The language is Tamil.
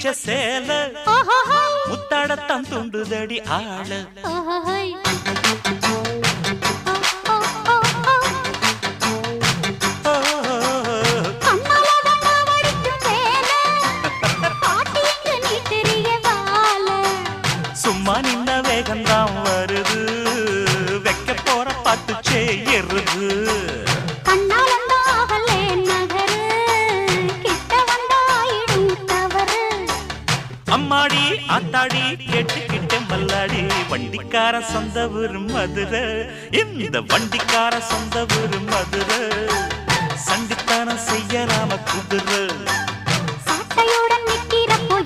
வச்ச சேல முத்தாடத்தான் துண்டுதடி ஆள சும்மா நின்ன வேகந்தான் வருது வைக்க போற பாட்டு செய்யறது அம்மாடி ஆத்தாடி கேட்டுக்கிட்ட மல்லாடி வண்டிக்கார சொந்த ஊரு மதுரை இந்த வண்டிக்கார சொந்த ஊரு மதுரை சண்டித்தானம் செய்யலாம குதிரை சாட்டையுடன் நிக்கிறப்போ